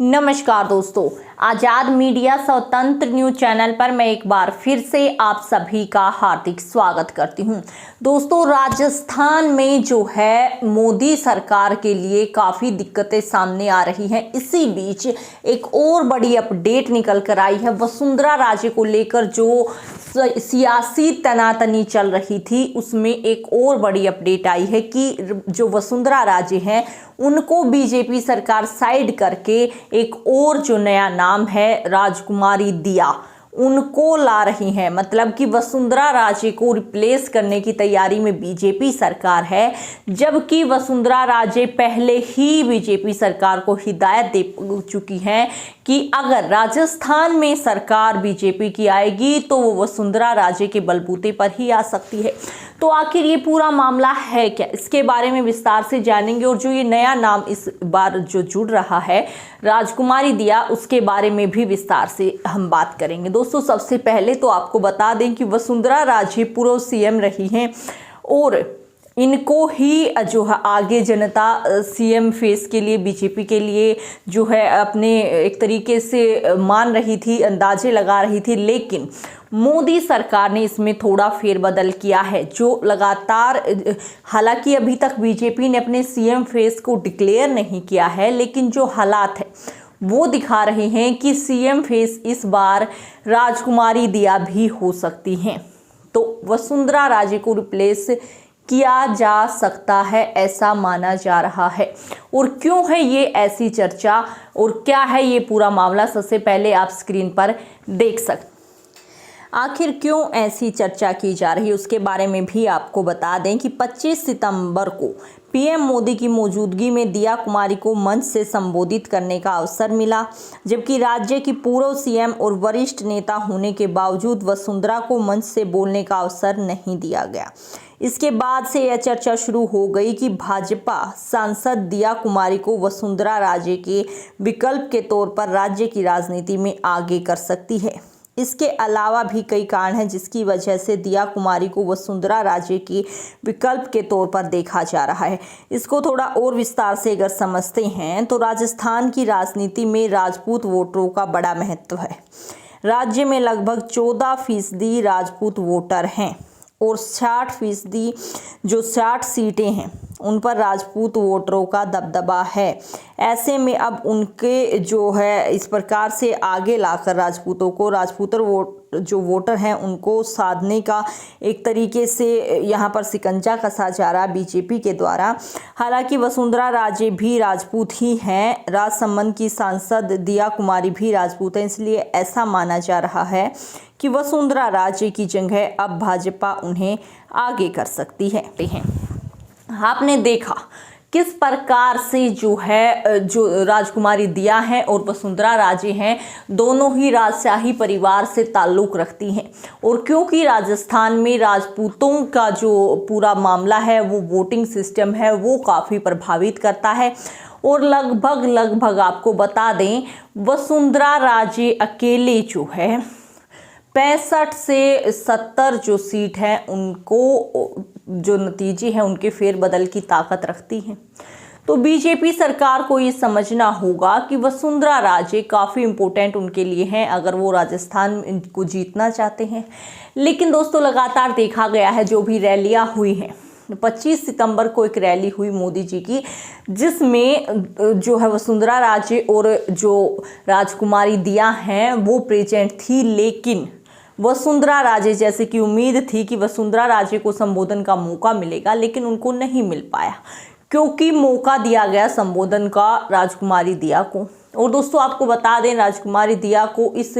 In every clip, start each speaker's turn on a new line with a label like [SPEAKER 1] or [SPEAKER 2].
[SPEAKER 1] नमस्कार दोस्तों, आजाद मीडिया स्वतंत्र न्यूज चैनल पर मैं एक बार फिर से आप सभी का हार्दिक स्वागत करती हूं। दोस्तों, राजस्थान में जो है मोदी सरकार के लिए काफ़ी दिक्कतें सामने आ रही हैं। इसी बीच एक और बड़ी अपडेट निकल कर आई है। वसुंधरा राजे को लेकर जो सियासी तनातनी चल रही थी उसमें एक और बड़ी अपडेट आई है कि जो वसुंधरा राजे हैं उनको बीजेपी सरकार साइड करके एक और जो नया नाम है राजकुमारी दिया उनको ला रही हैं। मतलब कि वसुंधरा राजे को रिप्लेस करने की तैयारी में बीजेपी सरकार है, जबकि वसुंधरा राजे पहले ही बीजेपी सरकार को हिदायत दे चुकी हैं कि अगर राजस्थान में सरकार बीजेपी की आएगी तो वो वसुंधरा राजे के बलबूते पर ही आ सकती है। तो आखिर ये पूरा मामला है क्या, इसके बारे में विस्तार से जानेंगे। और जो ये नया नाम इस बार जो जुड़ रहा है राजकुमारी दिया, उसके बारे में भी विस्तार से हम बात करेंगे। दोस्तों, सबसे पहले तो आपको बता दें कि वसुंधरा राजे पूर्व सीएम रही हैं और इनको ही जो है आगे जनता सीएम फेस के लिए बीजेपी के लिए जो है अपने एक तरीके से मान रही थी, अंदाजे लगा रही थी। लेकिन मोदी सरकार ने इसमें थोड़ा फेरबदल किया है, जो लगातार, हालांकि अभी तक बीजेपी ने अपने सीएम फेस को डिक्लेयर नहीं किया है, लेकिन जो हालात है वो दिखा रहे हैं कि सीएम फेस इस बार राजकुमारी दिया भी हो सकती हैं। तो वसुंधरा राजे को रिप्लेस किया जा सकता है, ऐसा माना जा रहा है। और क्यों है ये ऐसी चर्चा और क्या है ये पूरा मामला, सबसे पहले आप स्क्रीन पर देख सकते। आखिर क्यों ऐसी चर्चा की जा रही है उसके बारे में भी आपको बता दें कि 25 सितंबर को पीएम मोदी की मौजूदगी में दिया कुमारी को मंच से संबोधित करने का अवसर मिला, जबकि राज्य की पूर्व सीएम और वरिष्ठ नेता होने के बावजूद वसुंधरा को मंच से बोलने का अवसर नहीं दिया गया। इसके बाद से यह चर्चा शुरू हो गई कि भाजपा सांसद दिया कुमारी को वसुंधरा राजे के विकल्प के तौर पर राज्य की राजनीति में आगे कर सकती है। इसके अलावा भी कई कारण हैं जिसकी वजह से दिया कुमारी को वसुंधरा राजे के विकल्प के तौर पर देखा जा रहा है। इसको थोड़ा और विस्तार से अगर समझते हैं तो राजस्थान की राजनीति में राजपूत वोटरों का बड़ा महत्व है। राज्य में लगभग 14% राजपूत वोटर हैं और 60% जो 60 सीटें हैं उन पर राजपूत वोटरों का दबदबा है। ऐसे में अब उनके जो है इस प्रकार से आगे लाकर राजपूतों को, जो वोटर हैं उनको साधने का एक तरीके से यहाँ पर शिकंजा कसा जा रहा बीजेपी के द्वारा। हालांकि वसुंधरा राजे भी राजपूत ही हैं, राजसमंद की सांसद दिया कुमारी भी राजपूत हैं, इसलिए ऐसा माना जा रहा है कि वसुंधरा राजे की जगह अब भाजपा उन्हें आगे कर सकती है। आपने देखा किस प्रकार से जो राजकुमारी दिया है और वसुंधरा राजे हैं, दोनों ही राजशाही परिवार से ताल्लुक़ रखती हैं। और क्योंकि राजस्थान में राजपूतों का जो पूरा मामला है, वो वोटिंग सिस्टम है, वो काफ़ी प्रभावित करता है। और लगभग आपको बता दें, वसुंधरा राजे अकेले जो है 65 से 70 जो सीट हैं उनको, जो नतीजे हैं उनके फेरबदल की ताकत रखती हैं। तो बीजेपी सरकार को ये समझना होगा कि वसुंधरा राजे काफ़ी इम्पोर्टेंट उनके लिए हैं अगर वो राजस्थान को जीतना चाहते हैं। लेकिन दोस्तों, लगातार देखा गया है जो भी रैलियां हुई हैं, 25 सितंबर को एक रैली हुई मोदी जी की, जिसमें जो है वसुंधरा राजे और जो राजकुमारी दिया हैं वो प्रेजेंट थी। लेकिन वसुंधरा राजे, जैसे कि उम्मीद थी कि वसुंधरा राजे को संबोधन का मौका मिलेगा, लेकिन उनको नहीं मिल पाया क्योंकि मौका दिया गया संबोधन का राजकुमारी दिया को। और दोस्तों, आपको बता दें, राजकुमारी दिया को इस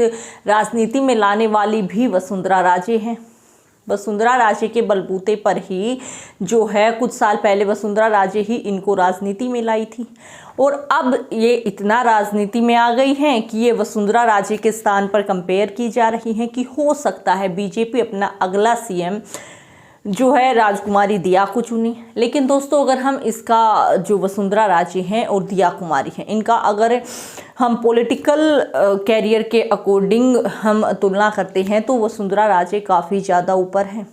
[SPEAKER 1] राजनीति में लाने वाली भी वसुंधरा राजे हैं। वसुंधरा राजे के बलबूते पर ही जो है कुछ साल पहले वसुंधरा राजे ही इनको राजनीति में लाई थी। और अब ये इतना राजनीति में आ गई हैं कि ये वसुंधरा राजे के स्थान पर कंपेयर की जा रही हैं कि हो सकता है बीजेपी अपना अगला सीएम जो है राजकुमारी दिया को चुनी। लेकिन दोस्तों, अगर हम इसका जो वसुंधरा राजे हैं और दिया कुमारी हैं, इनका अगर हम पॉलिटिकल कैरियर के अकॉर्डिंग हम तुलना करते हैं तो वसुंधरा राजे काफ़ी ज़्यादा ऊपर हैं।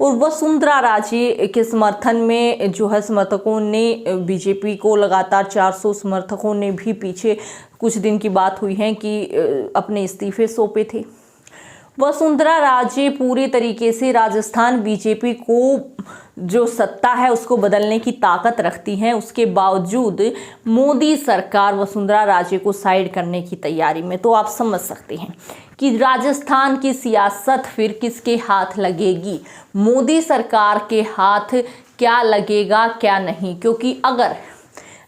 [SPEAKER 1] और वसुंधरा राजे के समर्थन में जो है समर्थकों ने बीजेपी को लगातार 400 समर्थकों ने भी पीछे कुछ दिन की बात हुई है कि अपने इस्तीफे सौंपे थे। वसुंधरा राजे पूरे तरीके से राजस्थान बीजेपी को जो सत्ता है उसको बदलने की ताकत रखती हैं, उसके बावजूद मोदी सरकार वसुंधरा राजे को साइड करने की तैयारी में। तो आप समझ सकते हैं कि राजस्थान की सियासत फिर किसके हाथ लगेगी, मोदी सरकार के हाथ क्या लगेगा क्या नहीं। क्योंकि अगर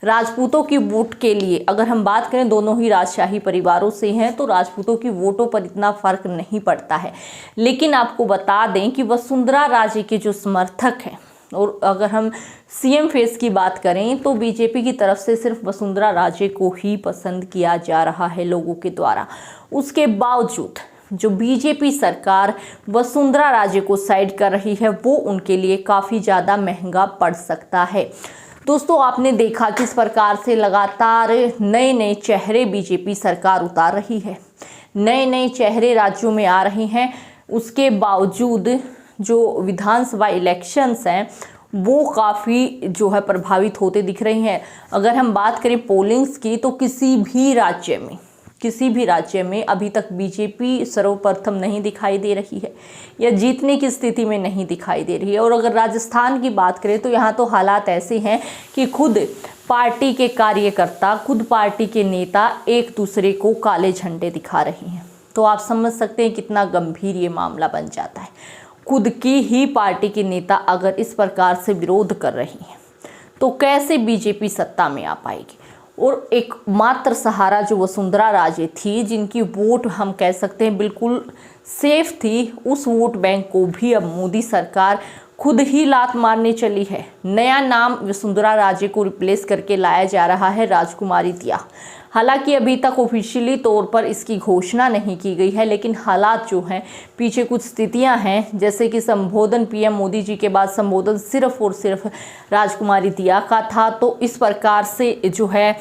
[SPEAKER 1] राजपूतों की वोट के लिए अगर हम बात करें, दोनों ही राजशाही परिवारों से हैं, तो राजपूतों की वोटों पर इतना फर्क नहीं पड़ता है। लेकिन आपको बता दें कि वसुंधरा राजे के जो समर्थक हैं, और अगर हम सीएम फेस की बात करें तो बीजेपी की तरफ से सिर्फ वसुंधरा राजे को ही पसंद किया जा रहा है लोगों के द्वारा। उसके बावजूद जो बीजेपी सरकार वसुंधरा राजे को साइड कर रही है वो उनके लिए काफ़ी ज़्यादा महंगा पड़ सकता है। दोस्तों, आपने देखा किस प्रकार से लगातार नए नए चेहरे बीजेपी सरकार उतार रही है, नए नए चेहरे राज्यों में आ रहे हैं। उसके बावजूद जो विधानसभा इलेक्शंस हैं वो काफ़ी जो है प्रभावित होते दिख रही हैं। अगर हम बात करें पोलिंग्स की तो किसी भी राज्य में अभी तक बीजेपी सर्वप्रथम नहीं दिखाई दे रही है या जीतने की स्थिति में नहीं दिखाई दे रही है। और अगर राजस्थान की बात करें तो यहाँ तो हालात ऐसे हैं कि खुद पार्टी के कार्यकर्ता, खुद पार्टी के नेता एक दूसरे को काले झंडे दिखा रहे हैं। तो आप समझ सकते हैं कितना गंभीर ये मामला बन जाता है। खुद की ही पार्टी के नेता अगर इस प्रकार से विरोध कर रही हैं तो कैसे बीजेपी सत्ता में आ पाएगी। और एक मात्र सहारा जो वसुंधरा राजे थी, जिनकी वोट हम कह सकते हैं बिल्कुल सेफ थी, उस वोट बैंक को भी अब मोदी सरकार खुद ही लात मारने चली है। नया नाम वसुंधरा राजे को रिप्लेस करके लाया जा रहा है राजकुमारी दिया। हालांकि अभी तक ऑफिशियली तौर पर इसकी घोषणा नहीं की गई है, लेकिन हालात जो हैं, पीछे कुछ स्थितियां हैं, जैसे कि संबोधन पीएम मोदी जी के बाद संबोधन सिर्फ और सिर्फ राजकुमारी दिया का था। तो इस प्रकार से जो है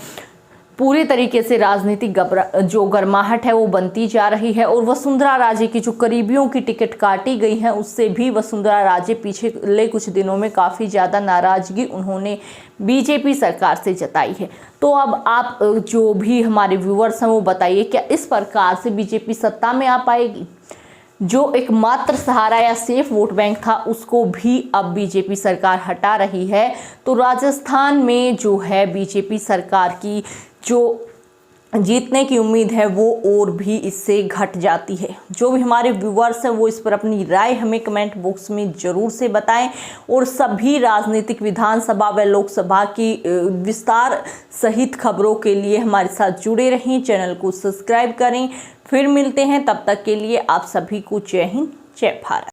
[SPEAKER 1] पूरी तरीके से राजनीतिक जो गर्माहट है वो बनती जा रही है। और वसुंधरा राजे की जो करीबियों की टिकट काटी गई है उससे भी वसुंधरा राजे पिछले कुछ दिनों में काफ़ी ज़्यादा नाराज़गी उन्होंने बीजेपी सरकार से जताई है। तो अब आप जो भी हमारे व्यूअर्स हैं वो बताइए, क्या इस प्रकार से बीजेपी सत्ता में आ पाएगी? जो एक मात्र सहारा या सेफ वोट बैंक था उसको भी अब बीजेपी सरकार हटा रही है। तो राजस्थान में जो है बीजेपी सरकार की जो जीतने की उम्मीद है वो और भी इससे घट जाती है। जो भी हमारे व्यूअर्स हैं वो इस पर अपनी राय हमें कमेंट बॉक्स में ज़रूर से बताएं। और सभी राजनीतिक विधानसभा व लोकसभा की विस्तार सहित खबरों के लिए हमारे साथ जुड़े रहें, चैनल को सब्सक्राइब करें। फिर मिलते हैं, तब तक के लिए आप सभी को जय हिंद, जय भारत।